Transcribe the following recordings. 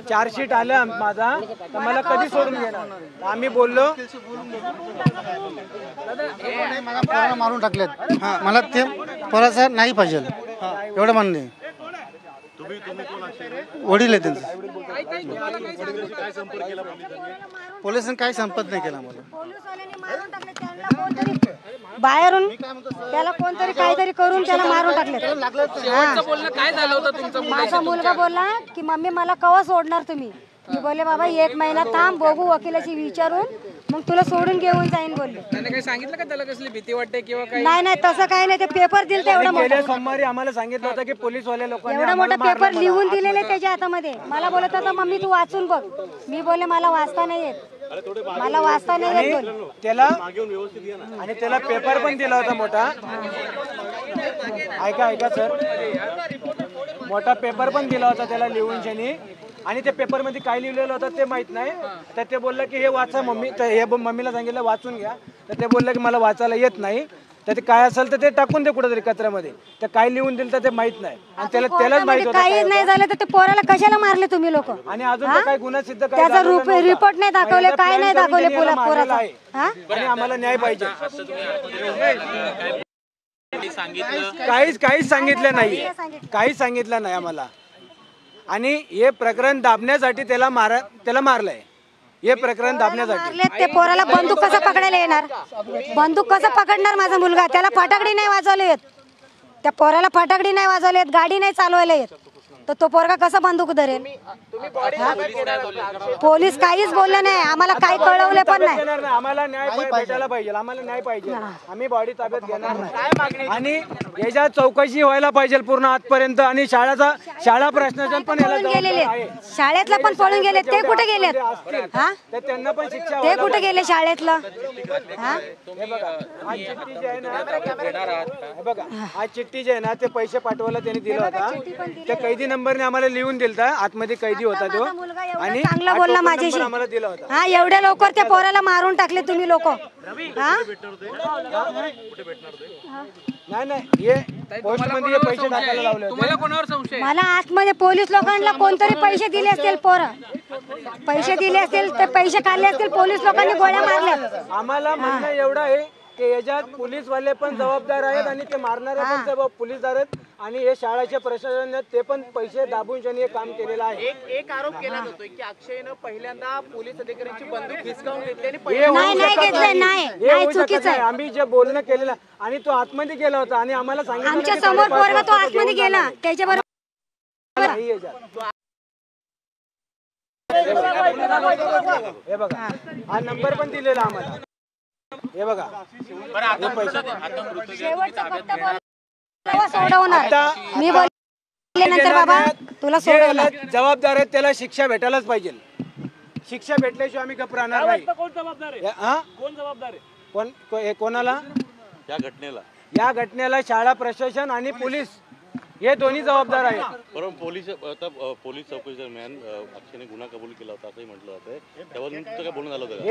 Chargesheet आलं माझा, तर मला कधी सोडून घेणार? आम्ही बोललो मला मारून टाकलेत, मला ते पोराचं नाही पाहिजे एवढं म्हणणे. वडील आहे त्यांचं. पोलिसांनी काय संपर्क नाही केला मला. बाहेरून त्याला कोणतरी काहीतरी करून त्याला मारून टाकले. माझा मुलगा बोलला की मम्मी मला कवा सोडणार तुम्ही? मी बोलले बाबा 1 महिना थांब, बघू वकिलाची विचारून मग तुला सोडून घेऊन जाईन बोलले. त्याने काही सांगितलं का त्याला कसली भीती वाटते किंवा काय? नाही तसं काही नाही. ते पेपर दिले एवढा मोठा, सोमवारी आम्हाला सांगितलं होतं की पोलीसवाले लोकांनी एवढा मोठा पेपर लिहून दिलेले त्याच्या हातामध्ये. मला बोलत होता मम्मी तू वाचून बघ. मी बोलले मला वाचता नाही येत, मला वाचता नाही येत. त्याला पेपर पण दिला होता मोठा. ऐका सर, मोठा पेपर पण दिला होता त्याला लिहून शनी, आणि त्या पेपर मध्ये काय लिहिलेलं होतं ते माहित नाही. तर ते बोललं की हे वाचा मम्मी, तर हे मम्मीला सांगितलं वाचून घ्या. तर ते बोललं की मला वाचायला येत नाही, तर ते काय असेल तर ते टाकून दे कुठेतरी कचऱ्यामध्ये. तर काय लिहून दिलं तर ते माहित नाही, आणि त्यालाच माहित होतं. काही नाही झालं तर ते पोराला कशाला मारले तुम्ही लोक? आणि अजून काय गुन्हा सिद्ध त्याचा रिपोर्ट नाही दाखवले, काय नाही दाखवले पोराचा. आणि आम्हाला न्याय पाहिजे. काहीच सांगितलं नाही आम्हाला. आणि हे प्रकरण दाबण्यासाठी त्याला मारलंय. हे प्रकरण दाबण्यासाठी ते पोराला बंदूक कसं पकडायला येणार? बंदूक कसं पकडणार माझा मुलगा? त्याला फटाकडी नाही वाजवले येत, त्या पोराला फटाकडी नाही वाजवले येत, गाडी नाही चालवायला येत, तर तो पोरगा कसा बंदूक धरेल? पोलीस काहीच बोलले नाही आम्हाला, काही कळवले पण नाही. आम्हाला न्याय भेटायला पाहिजे, आम्हाला न्याय पाहिजे. आम्ही बॉडी ताब्यात घेणार नाही, आणि याच्या चौकशी व्हायला पाहिजे पूर्ण आजपर्यंत. आणि शाळा प्रशासन पण गेलेले, शाळेतला पण पळून गेले. ते कुठे गेलेत? त्यांना पण शिक्षा. ते कुठे गेले शाळेतलं? आज चिठ्ठी जी आहे ना, ते पैसे पाठवायला त्यांनी दिला होता. त्या कैदी नंबरने आम्हाला लिहून दिलता, आतमध्ये कैदी होता तो, आणि चांगला बोलला माझ्याशी. आम्हाला दिला होता. हा, एवढ्या लवकर त्या पोराला मारून टाकले तुम्ही लोक. नाही, पोस्टमध्ये पैसे टाकायला लावले. तुम्हाला कोणावर संशय? मला आतमध्ये पोलीस लोकांना कोणतरी पैसे दिले असतील, पोरं पैसे दिले असतील, ते पैसे काढले असतील, पोलीस लोकांनी गोळ्या मारल्या. आम्हाला म्हणणं एवढं आहे की याच्यात पोलीसवाले पण जबाबदार आहेत, आणि ते मारणारे पण पोलीसदार आहेत, आणि हे शाळेचे प्रशासन ते पण पैसे दाबून त्यांनी हे काम केलेलं आहे. एक आरोप केला जातोय की अक्षयनं पहिल्यांदा पोलीस अधिकाऱ्यांची बंदूक हिसकावून घेतली आणि चुकीचं आहे. आम्ही जे बोलणं केलेलं, आणि तो आतमध्ये गेला होता, आणि आम्हाला सांगितलं आमच्या समोर पोरगा तो आतमध्ये गेला, त्याच्याबरोबर हे बघा, हा नंबर पण दिलेला आम्हाला. हे बघा, मी बोलल्यानंतर बाबा तुला सोडवणार. जबाबदार आहेत, त्याला शिक्षा भेटायलाच पाहिजे. शिक्षा भेटल्याशिवाय आम्ही गप्प राहणार नाही. कोण जबाबदार आहे? कोणाला? या घटनेला शाळा प्रशासन आणि पोलीस हे दोन्ही जबाबदार आहेत. परंतु पोलीस चौकशी दरम्यान अक्षयने गुन्हा कबूल केला होता असंही म्हटलं जातंय. त्यावर तुमचं काय बोलणं झालं होतं?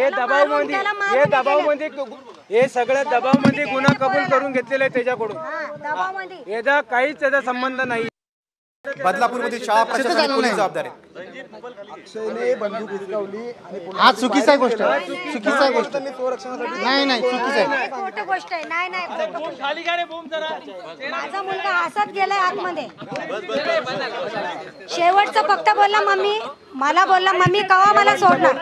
हे सगळ्या दबावमध्ये गुन्हा कबूल करून घेतलेला आहे त्याच्याकडून. याचा काहीच त्याचा संबंध नाही. बदलापूरमध्ये शाळा प्रशासन पोलीस जबाबदार आहे. हा चुकीचा आहे गोष्ट, चुकीचा आहे गोष्ट. नाही चुकीचं आहे. खोटं गोष्ट आहे. नाही माझा मुलगा हसत गेलाय आतमध्ये. शेवटचं फक्त बोलला मम्मी, मला बोलला मम्मी कवा मला सोडणार.